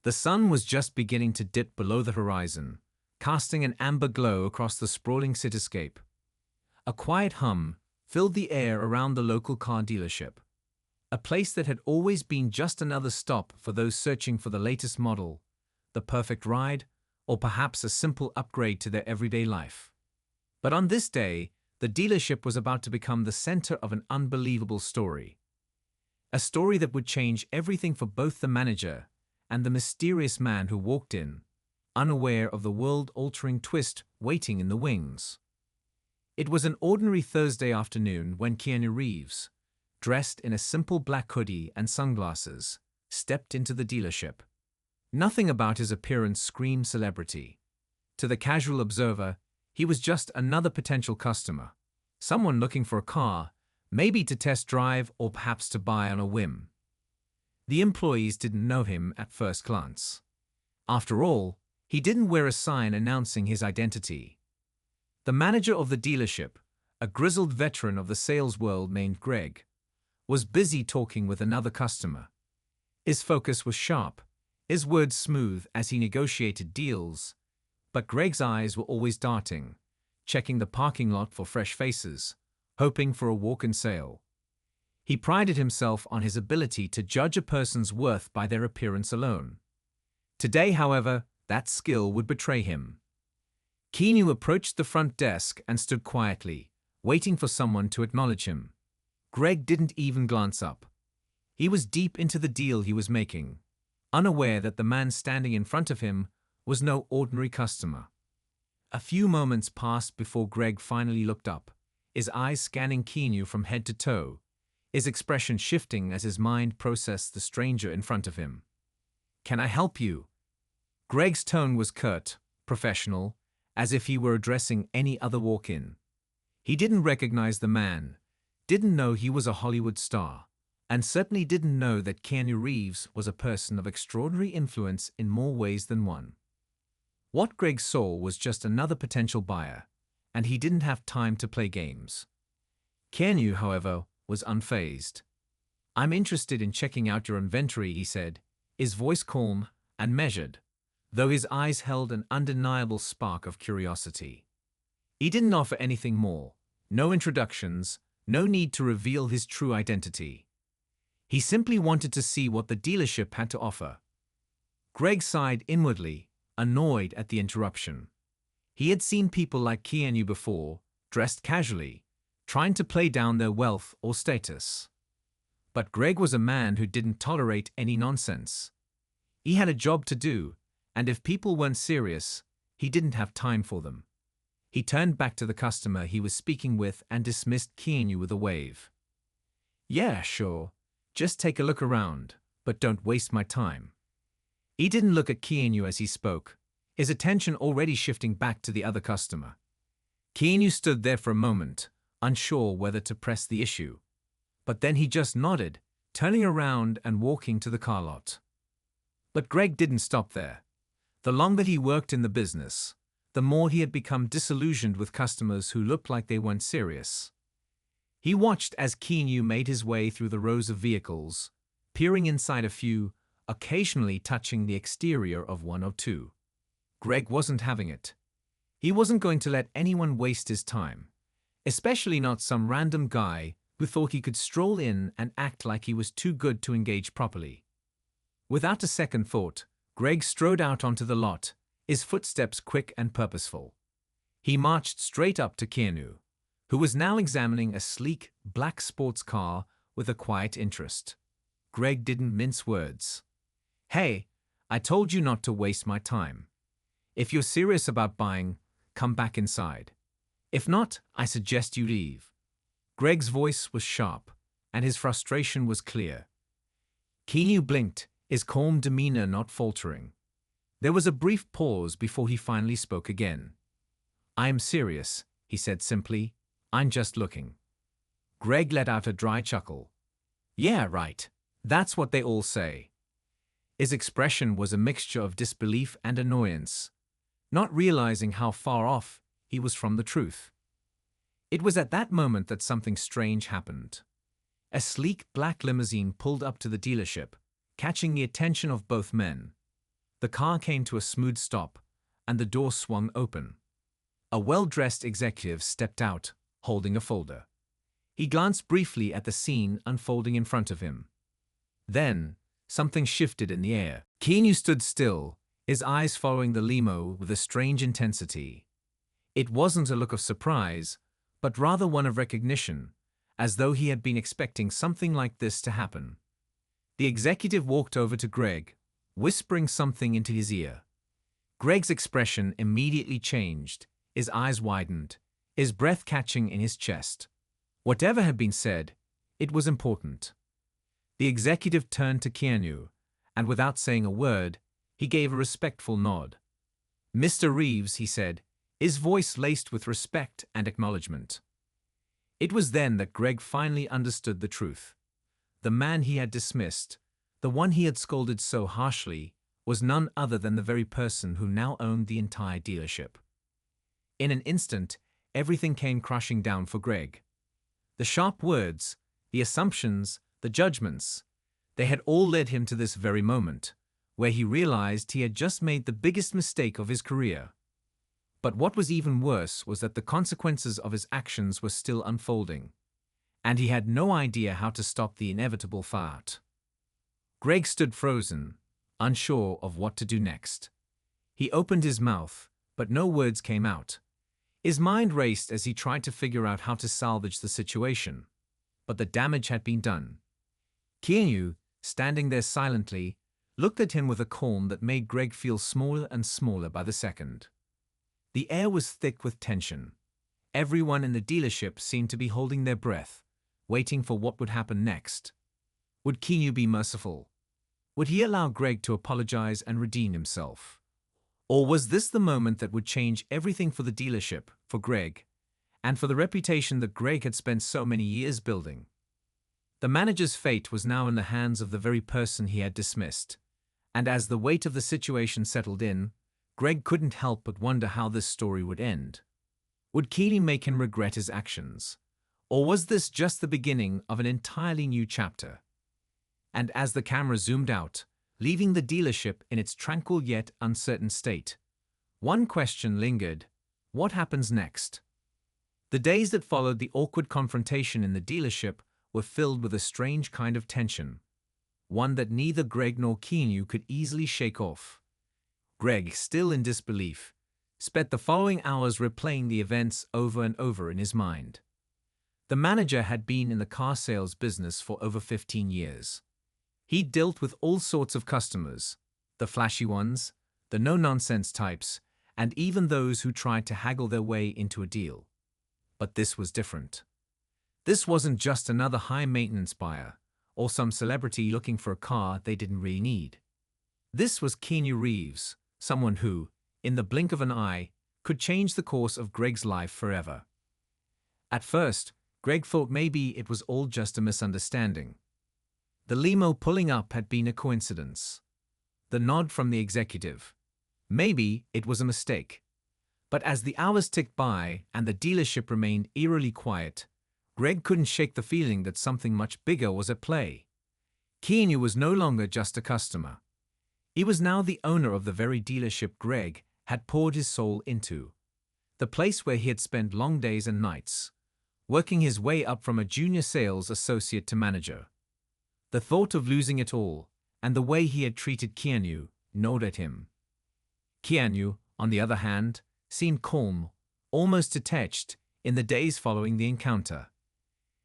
The sun was just beginning to dip below the horizon, casting an amber glow across the sprawling cityscape. A quiet hum filled the air around the local car dealership, a place that had always been just another stop for those searching for the latest model, the perfect ride, or perhaps a simple upgrade to their everyday life. But on this day, the dealership was about to become the center of an unbelievable story. A story that would change everything for both the manager and the mysterious man who walked in, unaware of the world-altering twist waiting in the wings. It was an ordinary Thursday afternoon when Keanu Reeves, dressed in a simple black hoodie and sunglasses, stepped into the dealership. Nothing about his appearance screamed celebrity. To the casual observer, he was just another potential customer, someone looking for a car, maybe to test drive or perhaps to buy on a whim. The employees didn't know him at first glance. After all, he didn't wear a sign announcing his identity. The manager of the dealership, a grizzled veteran of the sales world named Greg, was busy talking with another customer. His focus was sharp, his words smooth as he negotiated deals, but Greg's eyes were always darting, checking the parking lot for fresh faces, hoping for a walk-in sale. He prided himself on his ability to judge a person's worth by their appearance alone. Today, however, that skill would betray him. Keanu approached the front desk and stood quietly, waiting for someone to acknowledge him. Greg didn't even glance up. He was deep into the deal he was making, unaware that the man standing in front of him was no ordinary customer. A few moments passed before Greg finally looked up, his eyes scanning Keanu from head to toe, his expression shifting as his mind processed the stranger in front of him. "Can I help you?" Greg's tone was curt, professional, as if he were addressing any other walk-in. He didn't recognize the man, didn't know he was a Hollywood star, and certainly didn't know that Keanu Reeves was a person of extraordinary influence in more ways than one. What Greg saw was just another potential buyer, and he didn't have time to play games. Keanu, however, was unfazed. "I'm interested in checking out your inventory," he said, his voice calm and measured, though his eyes held an undeniable spark of curiosity. He didn't offer anything more, no introductions, no need to reveal his true identity. He simply wanted to see what the dealership had to offer. Greg sighed inwardly, annoyed at the interruption. He had seen people like Keanu before, dressed casually, trying to play down their wealth or status. But Greg was a man who didn't tolerate any nonsense. He had a job to do, and if people weren't serious, he didn't have time for them. He turned back to the customer he was speaking with and dismissed Keanu with a wave. "Yeah, sure. Just take a look around, but don't waste my time." He didn't look at Keanu as he spoke, his attention already shifting back to the other customer. Keanu stood there for a moment, unsure whether to press the issue. But then he just nodded, turning around and walking to the car lot. But Greg didn't stop there. The longer he worked in the business, the more he had become disillusioned with customers who looked like they weren't serious. He watched as Keanu made his way through the rows of vehicles, peering inside a few, occasionally touching the exterior of one or two. Greg wasn't having it. He wasn't going to let anyone waste his time, especially not some random guy who thought he could stroll in and act like he was too good to engage properly. Without a second thought, Greg strode out onto the lot, his footsteps quick and purposeful. He marched straight up to Keanu, who was now examining a sleek, black sports car with a quiet interest. Greg didn't mince words. "Hey, I told you not to waste my time. If you're serious about buying, come back inside. If not, I suggest you leave." Greg's voice was sharp, and his frustration was clear. Keanu blinked, his calm demeanor not faltering. There was a brief pause before he finally spoke again. "I am serious," he said simply. "I'm just looking." Greg let out a dry chuckle. "Yeah, right. That's what they all say." His expression was a mixture of disbelief and annoyance, not realizing how far off he was from the truth. It was at that moment that something strange happened. A sleek black limousine pulled up to the dealership, catching the attention of both men. The car came to a smooth stop, and the door swung open. A well-dressed executive stepped out, holding a folder. He glanced briefly at the scene unfolding in front of him. Then, something shifted in the air. Keanu stood still, his eyes following the limo with a strange intensity. It wasn't a look of surprise, but rather one of recognition, as though he had been expecting something like this to happen. The executive walked over to Greg, whispering something into his ear. Greg's expression immediately changed, his eyes widened, his breath catching in his chest. Whatever had been said, it was important. The executive turned to Keanu, and without saying a word, he gave a respectful nod. "Mr. Reeves," he said, his voice laced with respect and acknowledgement. It was then that Greg finally understood the truth. The man he had dismissed, the one he had scolded so harshly, was none other than the very person who now owned the entire dealership. In an instant, everything came crashing down for Greg. The sharp words, the assumptions, the judgments, they had all led him to this very moment, where he realized he had just made the biggest mistake of his career. But what was even worse was that the consequences of his actions were still unfolding, and he had no idea how to stop the inevitable fallout. Greg stood frozen, unsure of what to do next. He opened his mouth, but no words came out. His mind raced as he tried to figure out how to salvage the situation, but the damage had been done. Keanu, standing there silently, looked at him with a calm that made Greg feel smaller and smaller by the second. The air was thick with tension. Everyone in the dealership seemed to be holding their breath, waiting for what would happen next. Would Keanu be merciful? Would he allow Greg to apologize and redeem himself? Or was this the moment that would change everything for the dealership, for Greg, and for the reputation that Greg had spent so many years building? The manager's fate was now in the hands of the very person he had dismissed, and as the weight of the situation settled in, Greg couldn't help but wonder how this story would end. Would Keanu make him regret his actions? Or was this just the beginning of an entirely new chapter? And as the camera zoomed out, leaving the dealership in its tranquil yet uncertain state, one question lingered: what happens next? The days that followed the awkward confrontation in the dealership were filled with a strange kind of tension, one that neither Greg nor Keanu could easily shake off. Greg, still in disbelief, spent the following hours replaying the events over and over in his mind. The manager had been in the car sales business for over 15 years. He'd dealt with all sorts of customers, the flashy ones, the no-nonsense types, and even those who tried to haggle their way into a deal. But this was different. This wasn't just another high-maintenance buyer, or some celebrity looking for a car they didn't really need. This was Keanu Reeves, someone who, in the blink of an eye, could change the course of Greg's life forever. At first, Greg thought maybe it was all just a misunderstanding. The limo pulling up had been a coincidence. The nod from the executive. Maybe it was a mistake. But as the hours ticked by and the dealership remained eerily quiet, Greg couldn't shake the feeling that something much bigger was at play. Keanu was no longer just a customer. He was now the owner of the very dealership Greg had poured his soul into. The place where he had spent long days and nights, working his way up from a junior sales associate to manager. The thought of losing it all, and the way he had treated Keanu, gnawed at him. Keanu, on the other hand, seemed calm, almost detached, in the days following the encounter.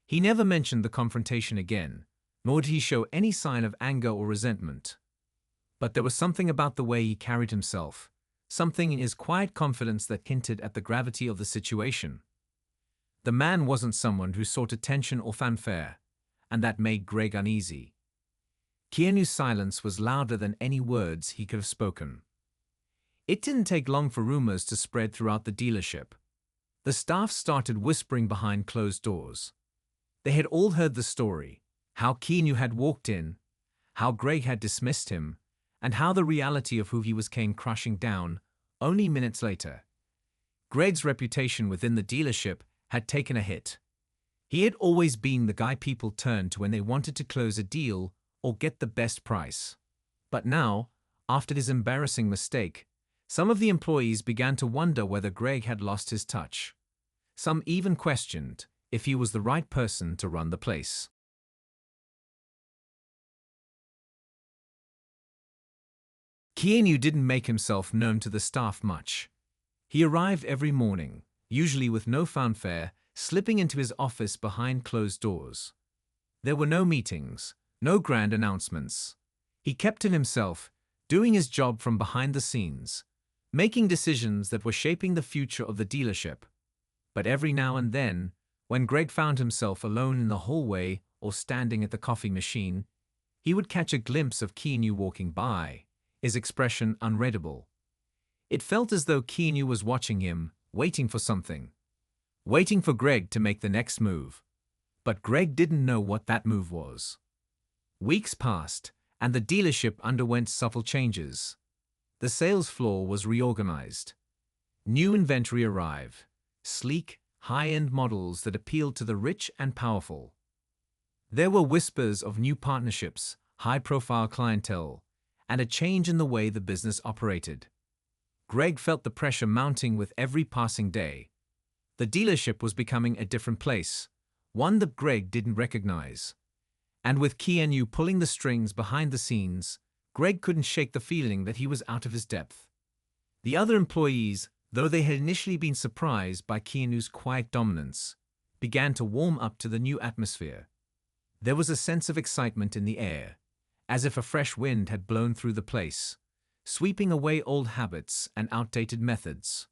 He never mentioned the confrontation again, nor did he show any sign of anger or resentment. But there was something about the way he carried himself, something in his quiet confidence that hinted at the gravity of the situation. The man wasn't someone who sought attention or fanfare, and that made Greg uneasy. Keanu's silence was louder than any words he could have spoken. It didn't take long for rumors to spread throughout the dealership. The staff started whispering behind closed doors. They had all heard the story, how Keanu had walked in, how Greg had dismissed him, and how the reality of who he was came crashing down only minutes later. Greg's reputation within the dealership had taken a hit. He had always been the guy people turned to when they wanted to close a deal or get the best price. But now, After his embarrassing mistake, some of the employees began to wonder whether Greg had lost his touch. Some even questioned if he was the right person to run the place. Keanu didn't make himself known to the staff much. He arrived every morning, usually with no fanfare, slipping into his office behind closed doors. There were no meetings, no grand announcements. He kept to himself, doing his job from behind the scenes, making decisions that were shaping the future of the dealership. But every now and then, when Greg found himself alone in the hallway or standing at the coffee machine, he would catch a glimpse of Keanu walking by, his expression unreadable. It felt as though Keanu was watching him, waiting for something. Waiting for Greg to make the next move. But Greg didn't know what that move was. Weeks passed, and the dealership underwent subtle changes. The sales floor was reorganized. New inventory arrived, sleek, high-end models that appealed to the rich and powerful. There were whispers of new partnerships, high-profile clientele, and a change in the way the business operated. Greg felt the pressure mounting with every passing day. The dealership was becoming a different place, one that Greg didn't recognize. And with Keanu pulling the strings behind the scenes, Greg couldn't shake the feeling that he was out of his depth. The other employees, though they had initially been surprised by Keanu's quiet dominance, began to warm up to the new atmosphere. There was a sense of excitement in the air, as if a fresh wind had blown through the place, sweeping away old habits and outdated methods.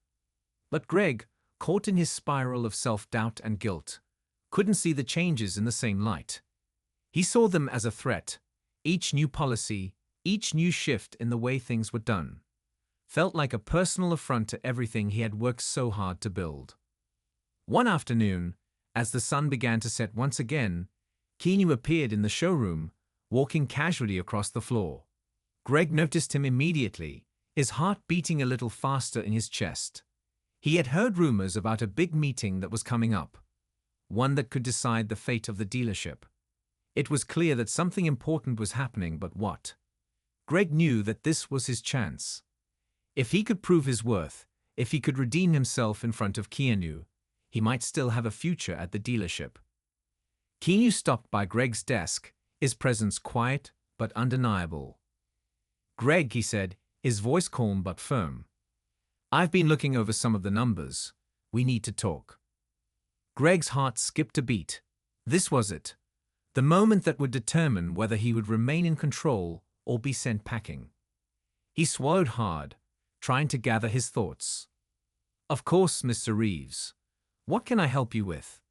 But Greg, caught in his spiral of self-doubt and guilt, couldn't see the changes in the same light. He saw them as a threat. Each new policy, each new shift in the way things were done, felt like a personal affront to everything he had worked so hard to build. One afternoon, as the sun began to set once again, Keanu appeared in the showroom, walking casually across the floor. Greg noticed him immediately, his heart beating a little faster in his chest. He had heard rumors about a big meeting that was coming up, one that could decide the fate of the dealership. It was clear that something important was happening, but what? Greg knew that this was his chance. If he could prove his worth, if he could redeem himself in front of Keanu, he might still have a future at the dealership. Keanu stopped by Greg's desk, his presence quiet but undeniable. "Greg," he said, his voice calm but firm. "I've been looking over some of the numbers. We need to talk." Greg's heart skipped a beat. This was it. The moment that would determine whether he would remain in control or be sent packing. He swallowed hard, trying to gather his thoughts. "Of course, Mr. Reeves. What can I help you with?"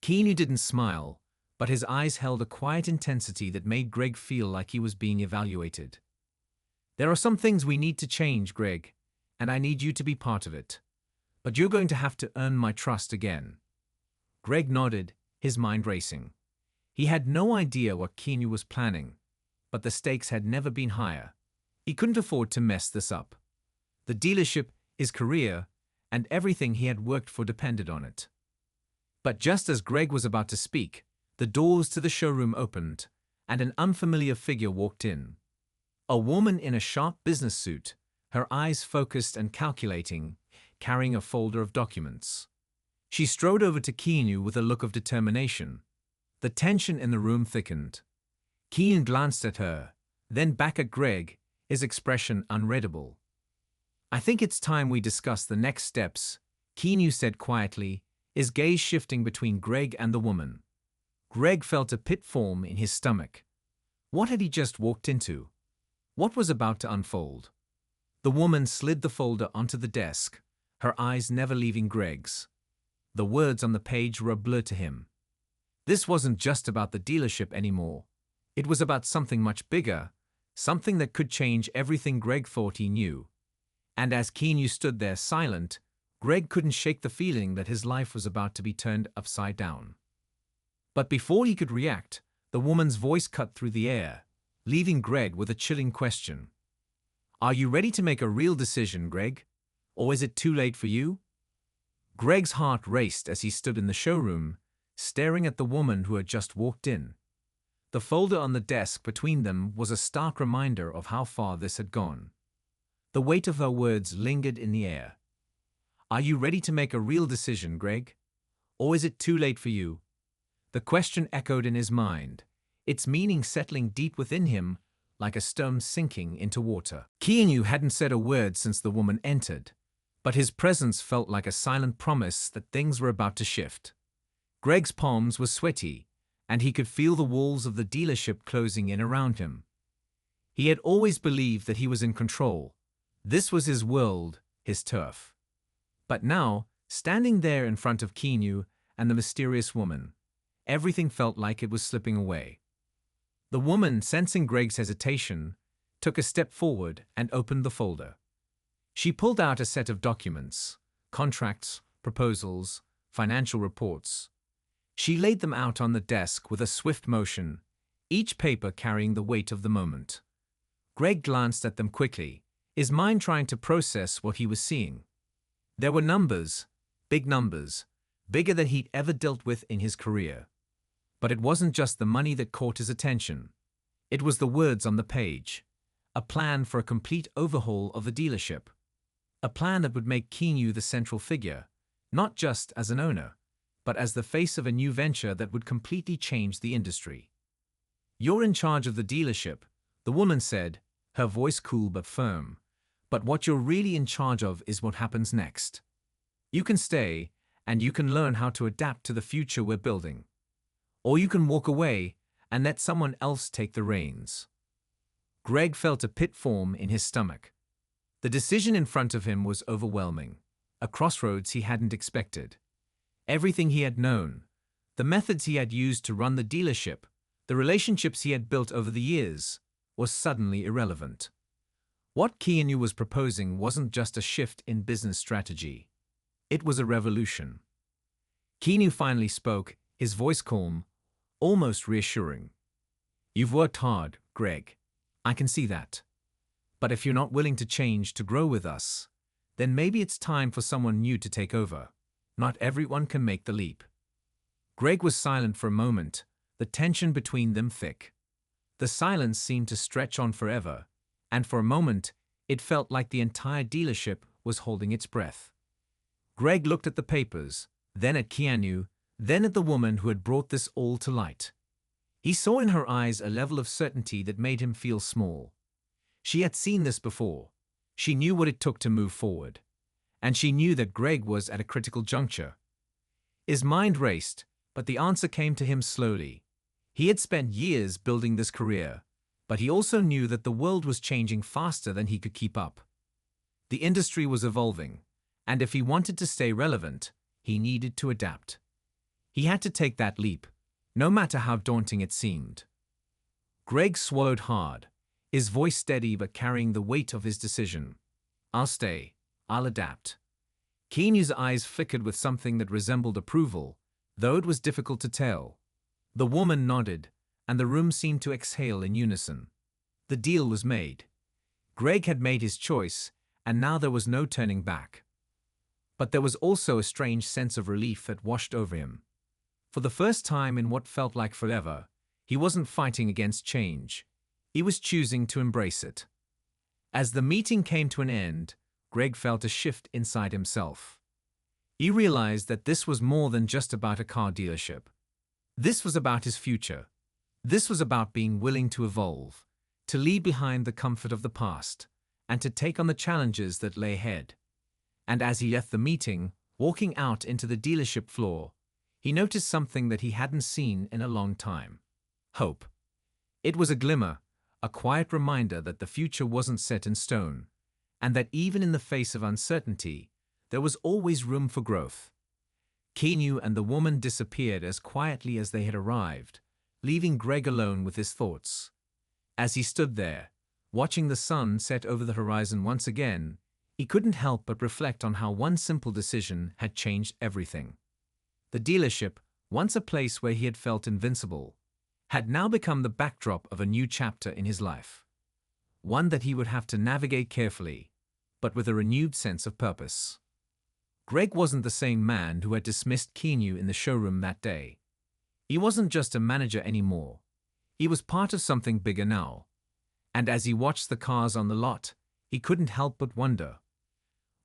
Keanu didn't smile, but his eyes held a quiet intensity that made Greg feel like he was being evaluated. "There are some things we need to change, Greg, and I need you to be part of it. But you're going to have to earn my trust again." Greg nodded, his mind racing. He had no idea what Keanu was planning, but the stakes had never been higher. He couldn't afford to mess this up. The dealership, his career, and everything he had worked for depended on it. But just as Greg was about to speak, the doors to the showroom opened, and an unfamiliar figure walked in. A woman in a sharp business suit, her eyes focused and calculating, carrying a folder of documents. She strode over to Keanu with a look of determination. The tension in the room thickened. Keanu glanced at her, then back at Greg, his expression unreadable. "I think it's time we discuss the next steps," Keanu said quietly, his gaze shifting between Greg and the woman. Greg felt a pit form in his stomach. What had he just walked into? What was about to unfold? The woman slid the folder onto the desk, her eyes never leaving Greg's. The words on the page were a blur to him. This wasn't just about the dealership anymore. It was about something much bigger, something that could change everything Greg thought he knew. And as Keanu stood there silent, Greg couldn't shake the feeling that his life was about to be turned upside down. But before he could react, the woman's voice cut through the air, leaving Greg with a chilling question. "Are you ready to make a real decision, Greg? Or is it too late for you?" Greg's heart raced as he stood in the showroom, staring at the woman who had just walked in. The folder on the desk between them was a stark reminder of how far this had gone. The weight of her words lingered in the air. "Are you ready to make a real decision, Greg? Or is it too late for you?" The question echoed in his mind, its meaning settling deep within him like a stone sinking into water. Keanu hadn't said a word since the woman entered, but his presence felt like a silent promise that things were about to shift. Greg's palms were sweaty, and he could feel the walls of the dealership closing in around him. He had always believed that he was in control. This was his world, his turf. But now, standing there in front of Keanu and the mysterious woman, everything felt like it was slipping away. The woman, sensing Greg's hesitation, took a step forward and opened the folder. She pulled out a set of documents, contracts, proposals, financial reports. She laid them out on the desk with a swift motion, each paper carrying the weight of the moment. Greg glanced at them quickly, his mind trying to process what he was seeing. There were numbers, bigger than he'd ever dealt with in his career. But it wasn't just the money that caught his attention. It was the words on the page. A plan for a complete overhaul of the dealership. A plan that would make Keanu the central figure, not just as an owner, but as the face of a new venture that would completely change the industry. "You're in charge of the dealership," the woman said, her voice cool but firm. "But what you're really in charge of is what happens next. You can stay, and you can learn how to adapt to the future we're building. Or you can walk away and let someone else take the reins." Greg felt a pit form in his stomach. The decision in front of him was overwhelming, a crossroads he hadn't expected. Everything he had known, the methods he had used to run the dealership, the relationships he had built over the years, was suddenly irrelevant. What Keanu was proposing wasn't just a shift in business strategy. It was a revolution. Keanu finally spoke, his voice calm, almost reassuring. "You've worked hard, Greg. I can see that. But if you're not willing to change to grow with us, then maybe it's time for someone new to take over. Not everyone can make the leap." Greg was silent for a moment, the tension between them thick. The silence seemed to stretch on forever, and for a moment, it felt like the entire dealership was holding its breath. Greg looked at the papers, then at Keanu, then at the woman who had brought this all to light. He saw in her eyes a level of certainty that made him feel small. She had seen this before. She knew what it took to move forward. And she knew that Greg was at a critical juncture. His mind raced, but the answer came to him slowly. He had spent years building this career, but he also knew that the world was changing faster than he could keep up. The industry was evolving, and if he wanted to stay relevant, he needed to adapt. He had to take that leap, no matter how daunting it seemed. Greg swallowed hard, his voice steady but carrying the weight of his decision. "I'll stay. I'll adapt." Keanu's eyes flickered with something that resembled approval, though it was difficult to tell. The woman nodded, and the room seemed to exhale in unison. The deal was made. Greg had made his choice, and now there was no turning back. But there was also a strange sense of relief that washed over him. For the first time in what felt like forever, he wasn't fighting against change. He was choosing to embrace it. As the meeting came to an end, Greg felt a shift inside himself. He realized that this was more than just about a car dealership. This was about his future. This was about being willing to evolve, to leave behind the comfort of the past, and to take on the challenges that lay ahead. And as he left the meeting, walking out into the dealership floor, he noticed something that he hadn't seen in a long time. Hope. It was a glimmer, a quiet reminder that the future wasn't set in stone, and that even in the face of uncertainty, there was always room for growth. Keanu and the woman disappeared as quietly as they had arrived, leaving Greg alone with his thoughts. As he stood there, watching the sun set over the horizon once again, he couldn't help but reflect on how one simple decision had changed everything. The dealership, once a place where he had felt invincible, had now become the backdrop of a new chapter in his life. One that he would have to navigate carefully, but with a renewed sense of purpose. Greg wasn't the same man who had dismissed Keanu in the showroom that day. He wasn't just a manager anymore. He was part of something bigger now. And as he watched the cars on the lot, he couldn't help but wonder.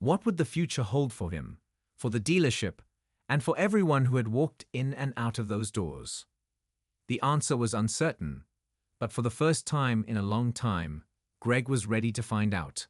What would the future hold for him, for the dealership, and for everyone who had walked in and out of those doors? The answer was uncertain, but for the first time in a long time, Greg was ready to find out.